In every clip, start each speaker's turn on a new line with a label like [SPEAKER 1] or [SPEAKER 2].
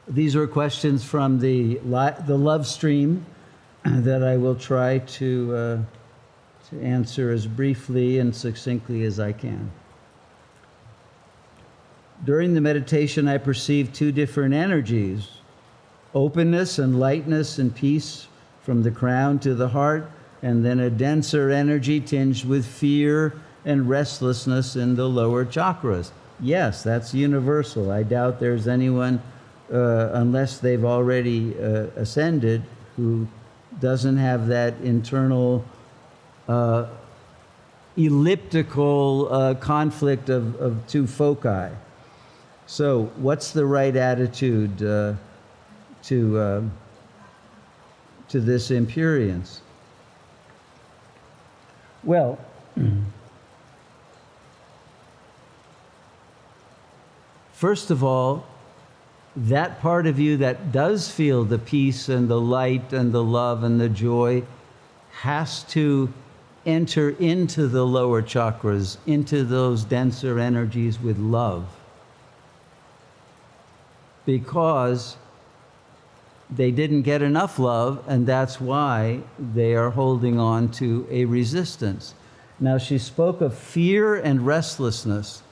[SPEAKER 1] These were questions from the love stream that I will try to answer as briefly and succinctly as I can. During the meditation, I perceived two different energies, openness and lightness and peace from the crown to the heart, and then a denser energy tinged with fear and restlessness in the lower chakras. Yes, that's universal. I doubt there's anyone, unless they've already ascended, who doesn't have that internal elliptical conflict of two foci. So what's the right attitude to this imperience? Well, first of all, that part of you that does feel the peace and the light and the love and the joy has to enter into the lower chakras, into those denser energies with love. Because they didn't get enough love, and that's why they are holding on to a resistance. Now, she spoke of fear and restlessness.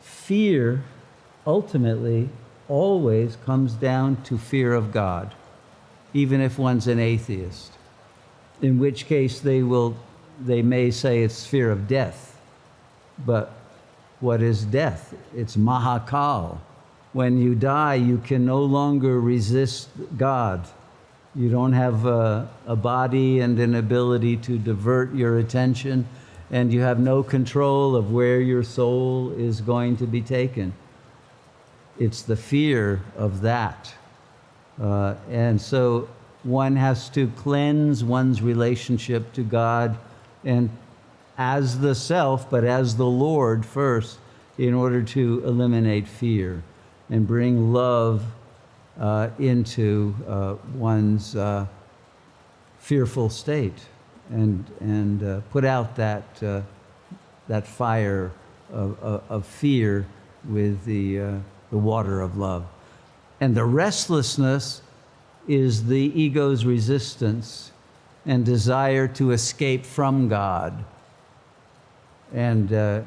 [SPEAKER 1] Fear, ultimately, always comes down to fear of God, even if one's an atheist, in which case they may say it's fear of death. But what is death? It's Mahakal. When you die, you can no longer resist God. You don't have a body and an ability to divert your attention, and you have no control of where your soul is going to be taken. It's the fear of that. And so one has to cleanse one's relationship to God, and as the self, but as the Lord first, in order to eliminate fear and bring love into one's fearful state, and put out that fire of fear with the water of love. And the restlessness is the ego's resistance and desire to escape from God, and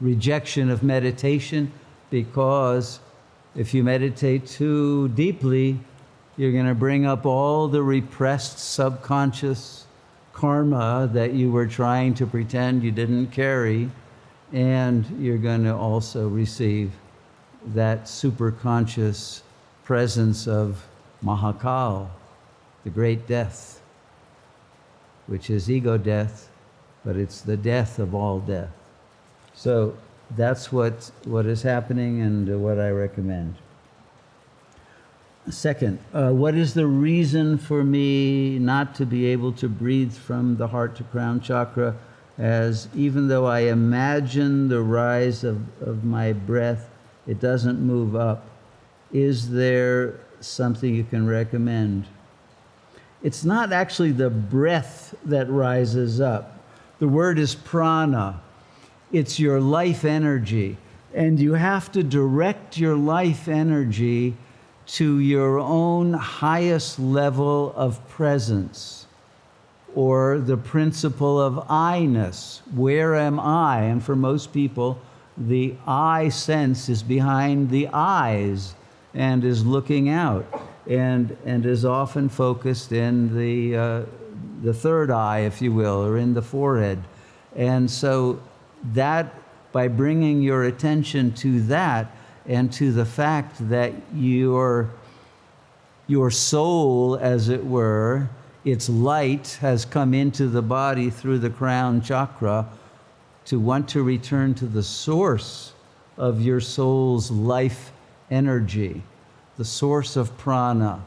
[SPEAKER 1] rejection of meditation. Because if you meditate too deeply, you're going to bring up all the repressed subconscious karma that you were trying to pretend you didn't carry, and you're going to also receive that superconscious presence of Mahakal, the great death, which is ego death, but it's the death of all death. So that's what is happening, and what I recommend. Second, what is the reason for me not to be able to breathe from the heart to crown chakra, as even though I imagine the rise of my breath, it doesn't move up? Is there something you can recommend? It's not actually the breath that rises up. The word is prana. It's your life energy, and you have to direct your life energy to your own highest level of presence, or the principle of I-ness. Where am I? And for most people, the I sense is behind the eyes and is looking out, and is often focused in the third eye, if you will, or in the forehead. And so that, by bringing your attention to that, and to the fact that your soul, as it were, its light has come into the body through the crown chakra, to want to return to the source of your soul's life energy, the source of prana,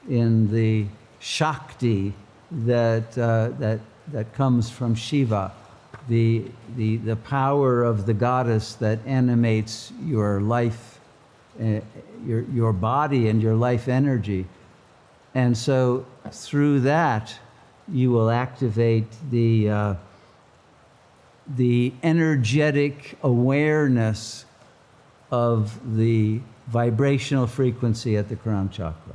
[SPEAKER 1] in the Shakti that comes from Shiva, the power of the goddess that animates your life, your body and your life energy. And so through that, you will activate the energetic awareness of the vibrational frequency at the crown chakra.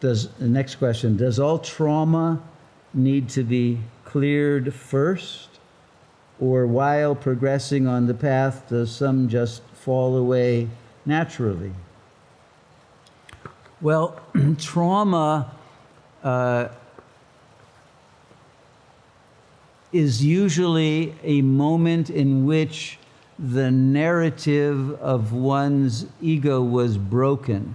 [SPEAKER 1] The next question, does all trauma need to be cleared first? Or while progressing on the path, does some just fall away naturally? Well, trauma is usually a moment in which the narrative of one's ego was broken.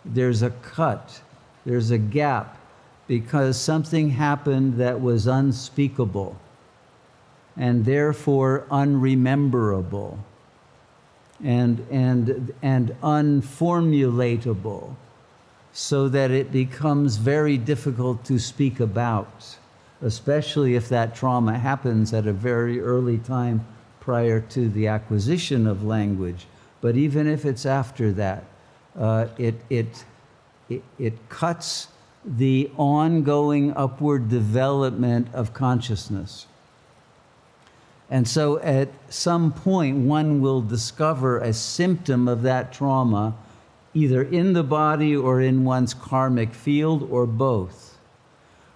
[SPEAKER 1] There's a cut, there's a gap, because something happened that was unspeakable and therefore unrememberable and unformulatable, so that it becomes very difficult to speak about, especially if that trauma happens at a very early time prior to the acquisition of language. But even if it's after that, it cuts the ongoing upward development of consciousness. And so at some point, one will discover a symptom of that trauma, either in the body or in one's karmic field, or both.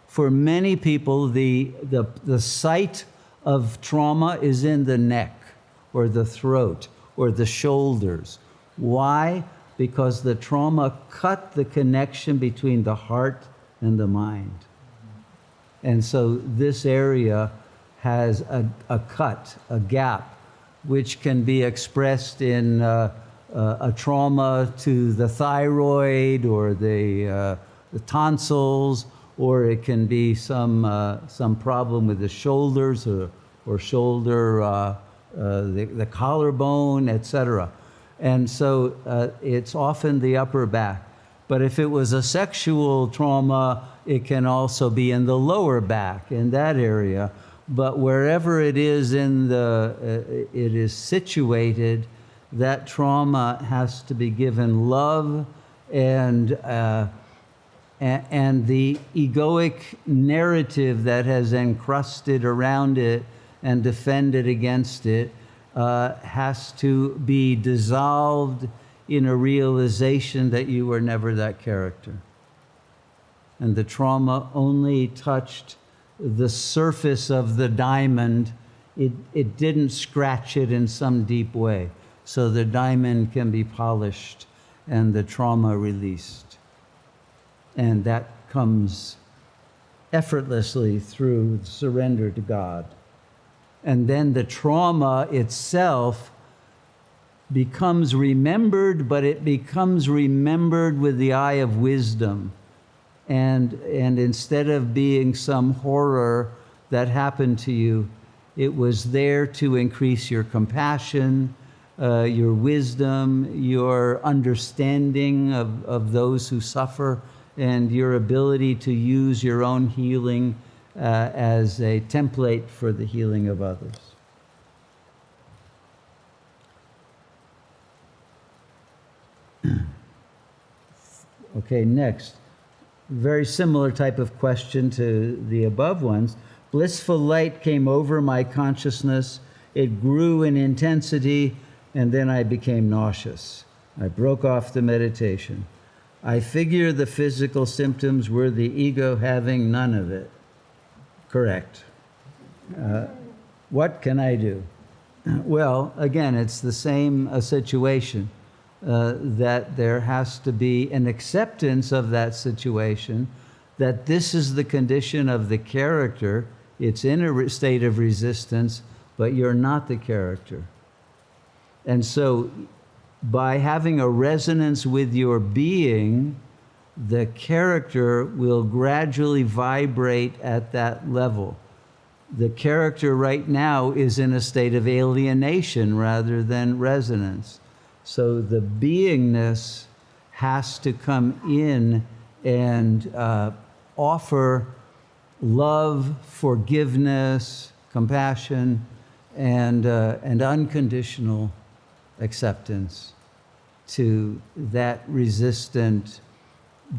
[SPEAKER 1] For many people, the site of trauma is in the neck, or the throat, or the shoulders. Why? Because the trauma cut the connection between the heart and the mind. And so this area has a cut, a gap, which can be expressed in a trauma to the thyroid or the tonsils, or it can be some problem with the shoulders or shoulder, the collarbone, etc. And so it's often the upper back. But if it was a sexual trauma, it can also be in the lower back, in that area. But wherever it is it is situated, that trauma has to be given love, and the egoic narrative that has encrusted around it and defended against it has to be dissolved in a realization that you were never that character. And the trauma only touched the surface of the diamond. It didn't scratch it in some deep way. So the diamond can be polished and the trauma released. And that comes effortlessly through surrender to God. And then the trauma itself becomes remembered, but it becomes remembered with the eye of wisdom. And instead of being some horror that happened to you, it was there to increase your compassion, your wisdom, your understanding of those who suffer, and your ability to use your own healing as a template for the healing of others. Okay, next. Very similar type of question to the above ones. Blissful light came over my consciousness. It grew in intensity, and then I became nauseous. I broke off the meditation. I figure the physical symptoms were the ego having none of it. Correct. What can I do? Well, again, it's the same situation. That there has to be an acceptance of that situation, that this is the condition of the character. It's in a state of resistance, but you're not the character. And so by having a resonance with your being, the character will gradually vibrate at that level. The character right now is in a state of alienation rather than resonance. So the beingness has to come in and offer love, forgiveness, compassion, and unconditional acceptance to that resistant,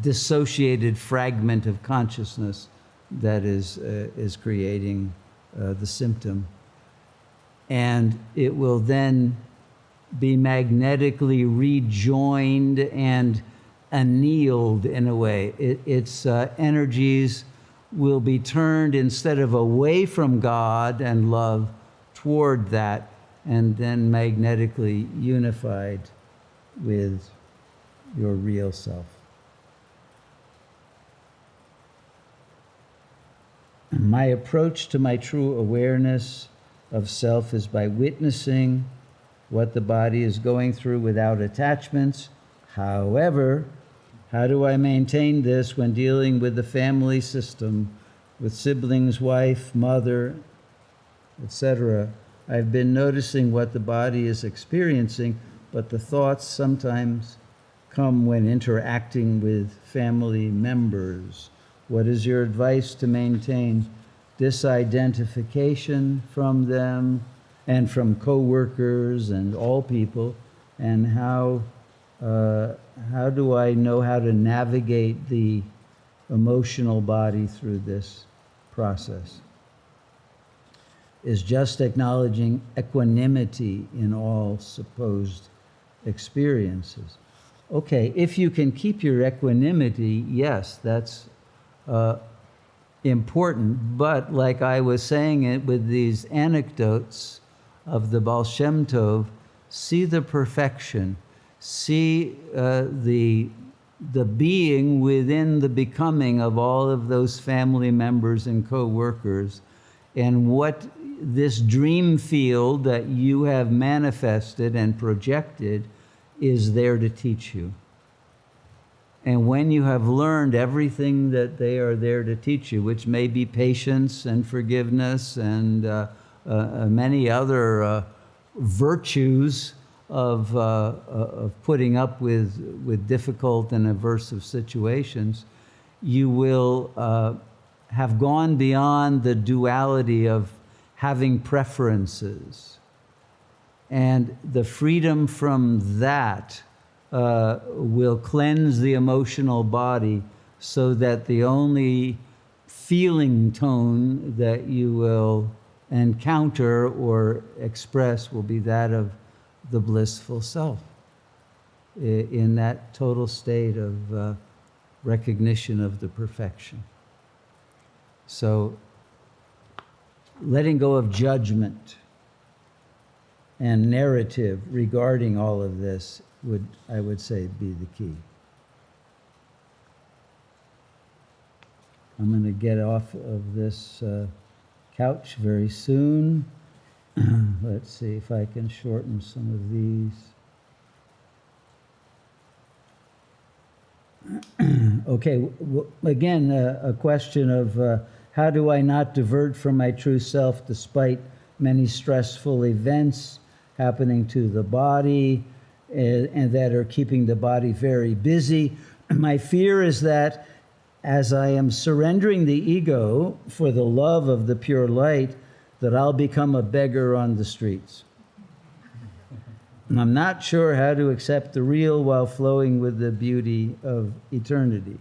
[SPEAKER 1] dissociated fragment of consciousness that is creating the symptom. And it will then be magnetically rejoined and annealed in a way. Its energies will be turned instead of away from God and love toward that, and then magnetically unified with your real self. My approach to my true awareness of self is by witnessing what the body is going through without attachments. However, how do I maintain this when dealing with the family system, with siblings, wife, mother, etc.? I've been noticing what the body is experiencing, but the thoughts sometimes come when interacting with family members. What is your advice to maintain disidentification from them and from co-workers and all people? And how do I know how to navigate the emotional body through this process? Is just acknowledging equanimity in all supposed experiences. Okay, if you can keep your equanimity, yes, that's important. But like I was saying it with these anecdotes of the Baal Shem Tov, see the perfection, see the being within the becoming of all of those family members and co-workers, and what this dream field that you have manifested and projected is there to teach you. And when you have learned everything that they are there to teach you, which may be patience and forgiveness and many other virtues of putting up with difficult and aversive situations, you will have gone beyond the duality of having preferences. And the freedom from that will cleanse the emotional body so that the only feeling tone that you will encounter or express will be that of the blissful self in that total state of recognition of the perfection. So letting go of judgment and narrative regarding all of this would, I would say, be the key. I'm going to get off of this couch very soon. Let's see if I can shorten some of these. Okay, again, a question of how do I not divert from my true self despite many stressful events happening to the body and that are keeping the body very busy? My fear is that as I am surrendering the ego for the love of the pure light, that I'll become a beggar on the streets. And I'm not sure how to accept the real while flowing with the beauty of eternity.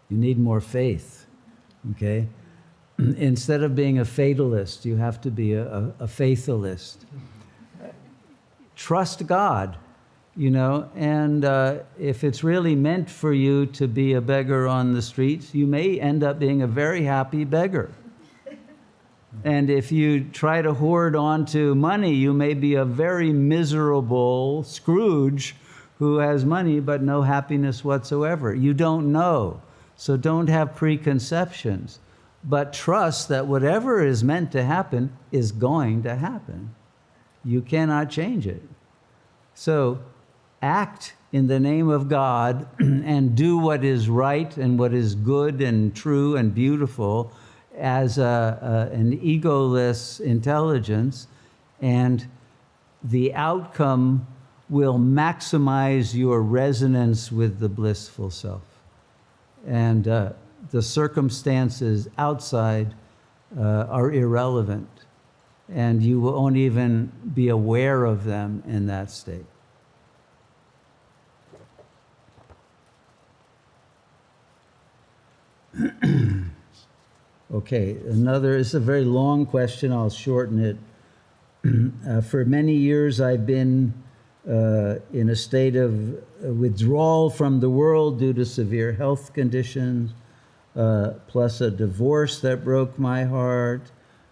[SPEAKER 1] You need more faith, okay? Instead of being a fatalist, you have to be a faithalist. Trust God, you know, and if it's really meant for you to be a beggar on the streets, you may end up being a very happy beggar. And if you try to hoard onto money, you may be a very miserable Scrooge who has money but no happiness whatsoever. You don't know, so don't have preconceptions. But trust that whatever is meant to happen is going to happen. You cannot change it. So act in the name of God and do what is right and what is good and true and beautiful as an egoless intelligence, and the outcome will maximize your resonance with the blissful self. And the circumstances outside are irrelevant, and you won't even be aware of them in that state. Okay, it's a very long question. I'll shorten it. For many years, I've been in a state of withdrawal from the world due to severe health conditions, plus a divorce that broke my heart,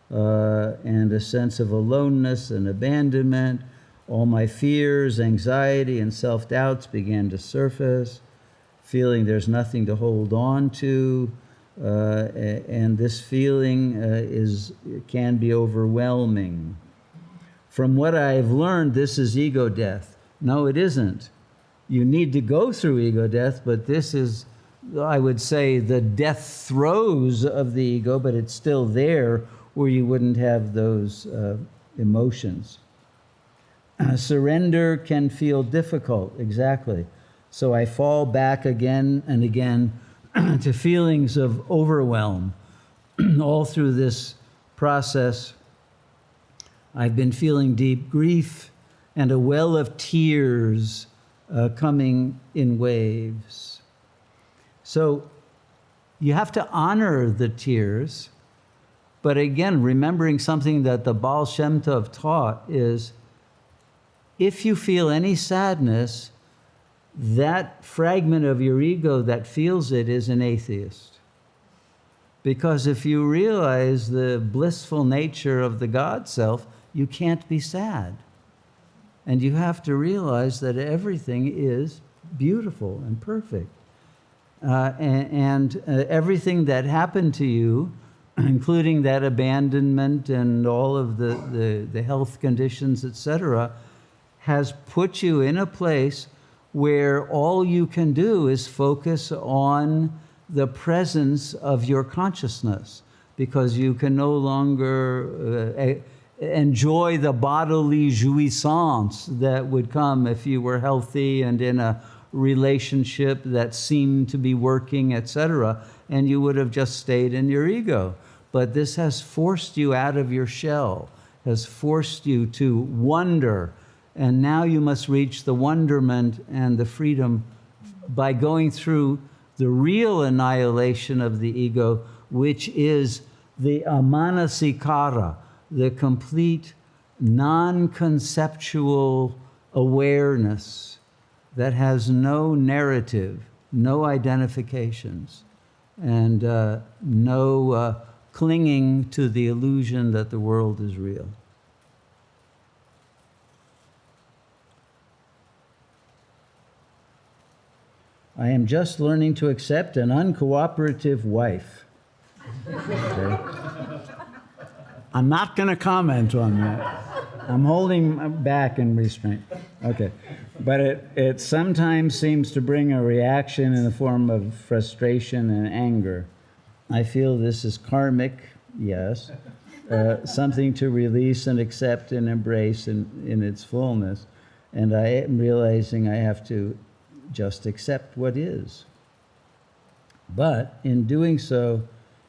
[SPEAKER 1] and a sense of aloneness and abandonment. All my fears, anxiety, and self-doubts began to surface, feeling there's nothing to hold on to, and this feeling can be overwhelming. From what I've learned, this is ego death. No, it isn't. You need to go through ego death, but this is, I would say, the death throes of the ego, but it's still there where you wouldn't have those emotions. Surrender can feel difficult, exactly. So I fall back again and again to feelings of overwhelm. All through this process, I've been feeling deep grief and a well of tears coming in waves. So you have to honor the tears, but again, remembering something that the Baal Shem Tov taught is, if you feel any sadness, that fragment of your ego that feels it is an atheist. Because if you realize the blissful nature of the God self, you can't be sad. And you have to realize that everything is beautiful and perfect. And everything that happened to you, including that abandonment and all of the health conditions, etc., has put you in a place where all you can do is focus on the presence of your consciousness, because you can no longer enjoy the bodily jouissance that would come if you were healthy and in a relationship that seemed to be working, etc., and you would have just stayed in your ego. But this has forced you out of your shell, has forced you to wonder, and now you must reach the wonderment and the freedom by going through the real annihilation of the ego, which is the amanasikara, the complete non-conceptual awareness that has no narrative, no identifications, and no clinging to the illusion that the world is real. I am just learning to accept an uncooperative wife. Okay. I'm not going to comment on that. I'm holding back in restraint. Okay. But it sometimes seems to bring a reaction in the form of frustration and anger. I feel this is karmic, yes, something to release and accept and embrace in its fullness. And I am realizing I have to just accept what is. But in doing so,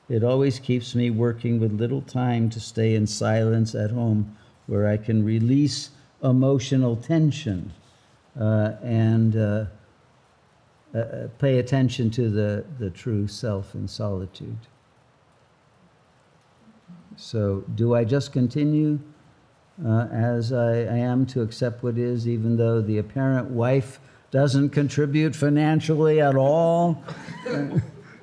[SPEAKER 1] it always keeps me working with little time to stay in silence at home, where I can release emotional tension and pay attention to the true self in solitude. So do I just continue as I am to accept what is, even though the apparent wife doesn't contribute financially at all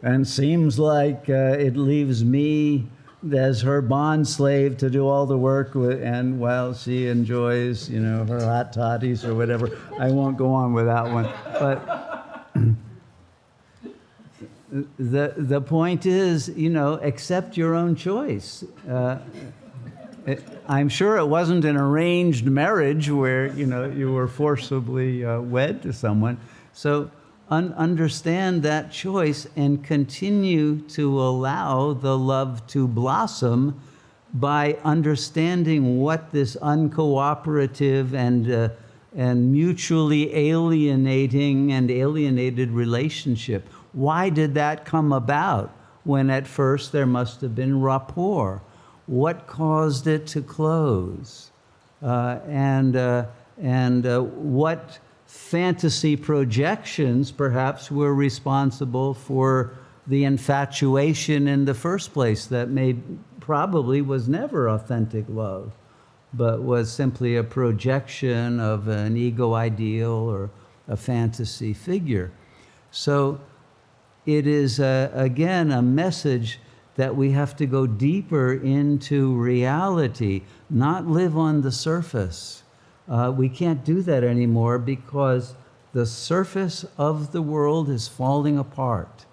[SPEAKER 1] and seems like it leaves me as her bond slave to do all the work and while she enjoys, her hot toddies or whatever. I won't go on with that one. But the point is, accept your own choice. I'm sure it wasn't an arranged marriage where, you were forcibly wed to someone. So understand that choice and continue to allow the love to blossom by understanding what this uncooperative and mutually alienating and alienated relationship, why did that come about when at first there must have been rapport? What caused it to close? And what fantasy projections perhaps were responsible for the infatuation in the first place that probably was never authentic love, but was simply a projection of an ego ideal or a fantasy figure. So it is, again, a message that we have to go deeper into reality, not live on the surface. We can't do that anymore because the surface of the world is falling apart.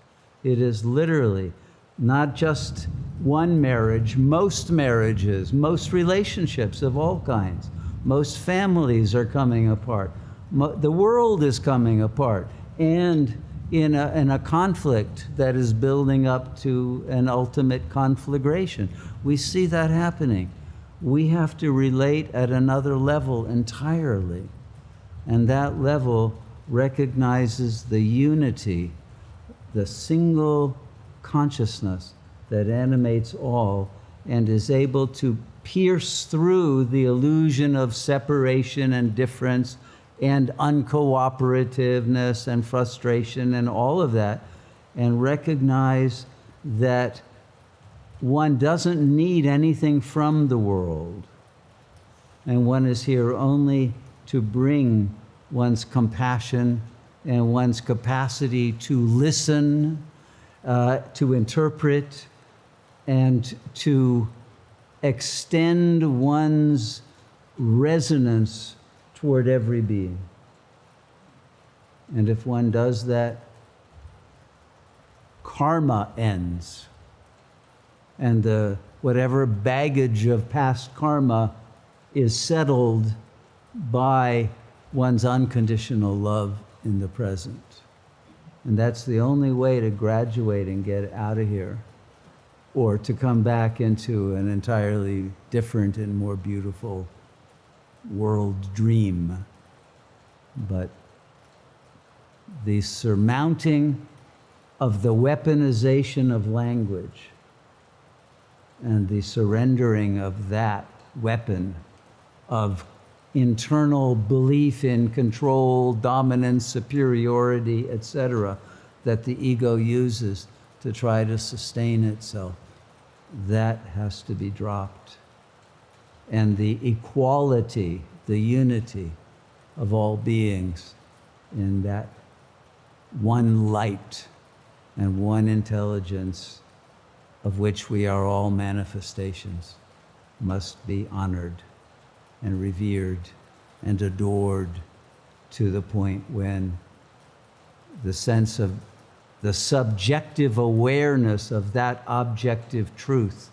[SPEAKER 1] It is literally not just one marriage, most marriages, most relationships of all kinds. Most families are coming apart. The world is coming apart. And in a conflict that is building up to an ultimate conflagration. We see that happening. We have to relate at another level entirely. And that level recognizes the unity, the single consciousness that animates all and is able to pierce through the illusion of separation and difference and uncooperativeness and frustration and all of that, and recognize that one doesn't need anything from the world, and one is here only to bring one's compassion and one's capacity to listen, to interpret, and to extend one's resonance toward every being. And if one does that, karma ends. And whatever baggage of past karma is settled by one's unconditional love in the present. And that's the only way to graduate and get out of here, or to come back into an entirely different and more beautiful world dream. But the surmounting of the weaponization of language and the surrendering of that weapon of internal belief in control, dominance, superiority, etc., that the ego uses to try to sustain itself, that has to be dropped. And the equality, the unity of all beings in that one light and one intelligence of which we are all manifestations must be honored and revered and adored to the point when the sense of the subjective awareness of that objective truth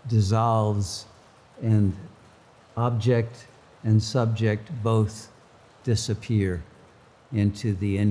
[SPEAKER 1] dissolves and object and subject both disappear into the